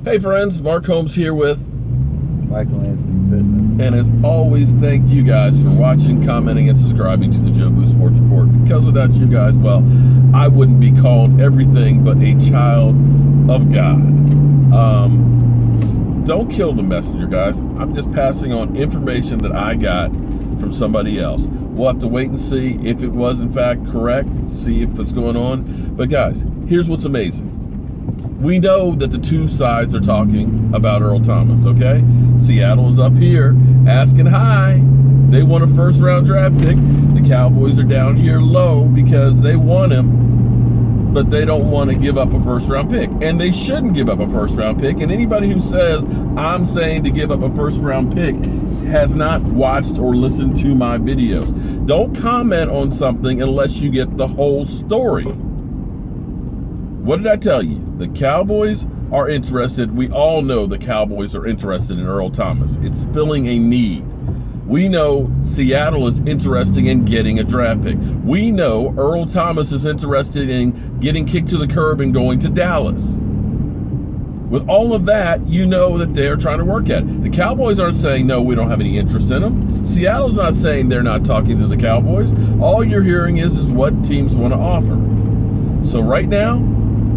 Hey friends, Mark Holmes here with Michael Anthony Fitness. and as always, thank you guys for watching, commenting, and subscribing to the Joe Boo Sports Report. Because without you guys, well, I wouldn't be called everything but a child of God. Don't kill the messenger, guys. I'm just passing on information that I got from somebody else. We'll have to wait and see if it was in fact correct, see if it's going on. But guys, here's what's amazing. We know that the two sides are talking about Earl Thomas, okay? Seattle's up here asking high. They want a first-round draft pick. The Cowboys are down here low because they want him, but they don't want to give up a first-round pick. And they shouldn't give up a first-round pick. And anybody who says, I'm saying to give up a first-round pick, has not watched or listened to my videos. Don't comment on something unless you get the whole story. What did I tell you? The Cowboys are interested. We all know the Cowboys are interested in Earl Thomas. It's filling a need. We know Seattle is interested in getting a draft pick. We know Earl Thomas is interested in getting kicked to the curb and going to Dallas. With all of that, you know that they're trying to work at it. The Cowboys aren't saying, no, we don't have any interest in him. Seattle's not saying they're not talking to the Cowboys. All you're hearing is what teams want to offer. So right now,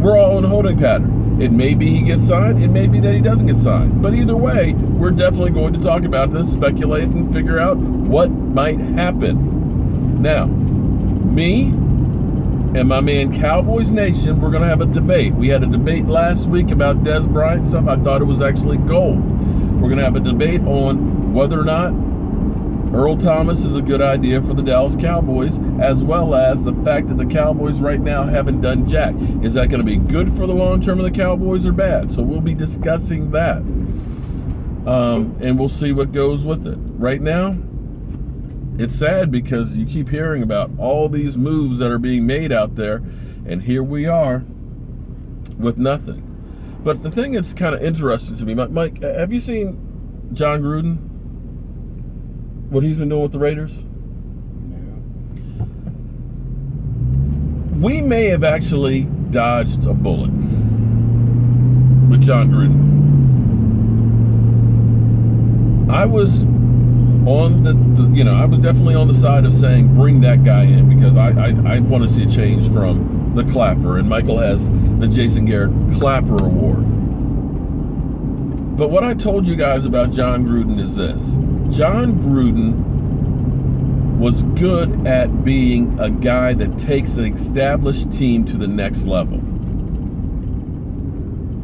we're all in a holding pattern. It may be he gets signed. It may be that he doesn't get signed. But either way, we're definitely going to talk about this, speculate, and figure out what might happen. Now, me and my man Cowboys Nation, we're going to have a debate. We had a debate last week about Des Bryant stuff. I thought it was actually gold. We're going to have a debate on whether or not Earl Thomas is a good idea for the Dallas Cowboys, as well as the fact that the Cowboys right now haven't done jack. Is that going to be good for the long term of the Cowboys or bad? So we'll be discussing that. And we'll see what goes with it. Right now, it's sad because you keep hearing about all these moves that are being made out there, and here we are with nothing. But the thing that's kind of interesting to me, Mike, have you seen Jon Gruden? What he's been doing with the Raiders? Yeah. We may have actually dodged a bullet with Jon Gruden. I was on I was definitely on the side of saying bring that guy in because I want to see a change from the Clapper, and Michael has the Jason Garrett Clapper Award. But what I told you guys about Jon Gruden is this. Jon Gruden was good at being a guy that takes an established team to the next level.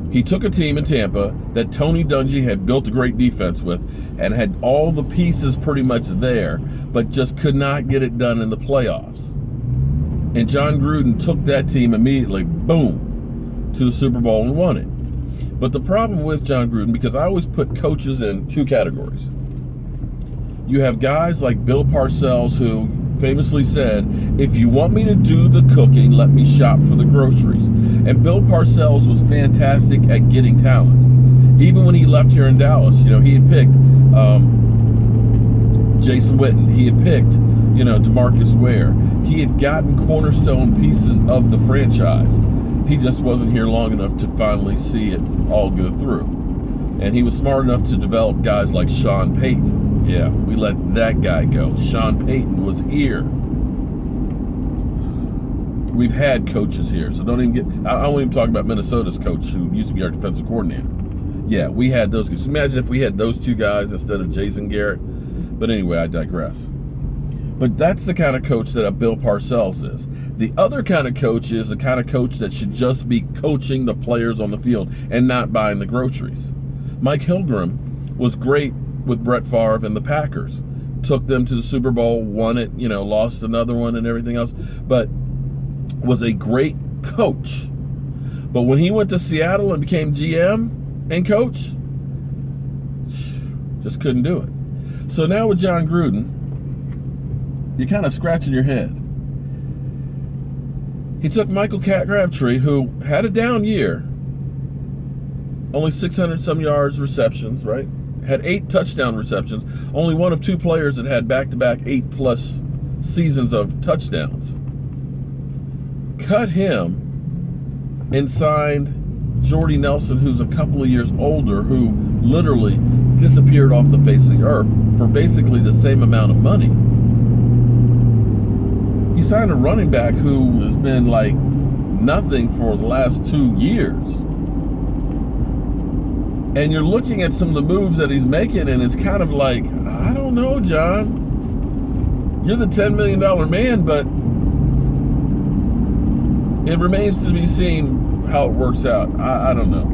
He took a team in Tampa that Tony Dungy had built a great defense with and had all the pieces pretty much there, but just could not get it done in the playoffs. And Jon Gruden took that team immediately, boom, to the Super Bowl and won it. But the problem with Jon Gruden, because I always put coaches in two categories. You have guys like Bill Parcells who famously said, if you want me to do the cooking, let me shop for the groceries. And Bill Parcells was fantastic at getting talent. Even when he left here in Dallas, he had picked Jason Witten. He had picked, DeMarcus Ware. He had gotten cornerstone pieces of the franchise. He just wasn't here long enough to finally see it all go through. And he was smart enough to develop guys like Sean Payton. Yeah, we let that guy go. Sean Payton was here. We've had coaches here, so don't even I won't even talk about Minnesota's coach who used to be our defensive coordinator. Yeah, we had those guys. Imagine if we had those two guys instead of Jason Garrett. But anyway, I digress. But that's the kind of coach that a Bill Parcells is. The other kind of coach is the kind of coach that should just be coaching the players on the field and not buying the groceries. Mike Hilgrim was great with Brett Favre and the Packers. Took them to the Super Bowl, won it, lost another one and everything else, but was a great coach. But when he went to Seattle and became GM and coach, just couldn't do it. So now with Jon Gruden, you're kind of scratching your head. He took Michael Crabtree, who had a down year, only 600 some yards receptions, right? Had 8 touchdown receptions, only one of 2 players that had back-to-back 8+ seasons of touchdowns. Cut him and signed Jordy Nelson, who's a couple of years older, who literally disappeared off the face of the earth for basically the same amount of money. He signed a running back who has been like nothing for the last 2 years. And you're looking at some of the moves that he's making, and it's kind of like, I don't know, John. You're the $10 million man, but it remains to be seen how it works out. I don't know.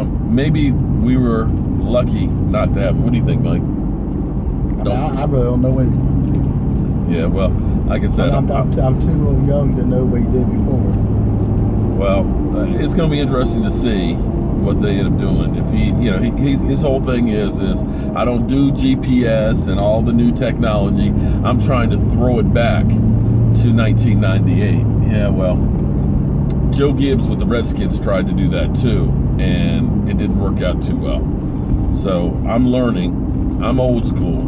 Maybe we were lucky not to have him. What do you think, Mike? I really don't know anything. Yeah, well, like I said, I'm too young to know what he did before. Well, it's going to be interesting to see what they end up doing. If his whole thing is I don't do GPS and all the new technology. I'm trying to throw it back to 1998. Yeah, well, Joe Gibbs with the Redskins tried to do that too, and it didn't work out too well. So I'm learning. I'm old school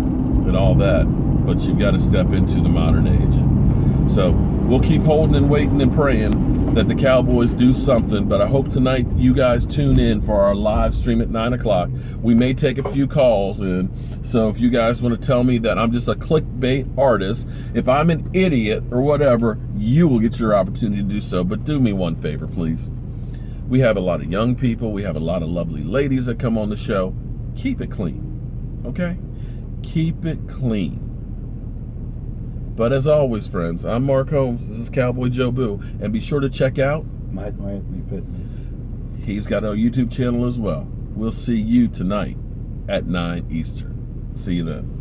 and all that, but you've got to step into the modern age. So we'll keep holding and waiting and praying that the Cowboys do something, but I hope tonight you guys tune in for our live stream at 9 o'clock. We may take a few calls in, so if you guys want to tell me that I'm just a clickbait artist, if I'm an idiot or whatever, you will get your opportunity to do so. But do me one favor, please. We have a lot of young people. We have a lot of lovely ladies that come on the show. Keep it clean, okay? Keep it clean. But as always, friends, I'm Mark Holmes. This is Cowboy Joe Boo. And be sure to check out Michael Anthony Fitness. He's got a YouTube channel as well. We'll see you tonight at 9 Eastern. See you then.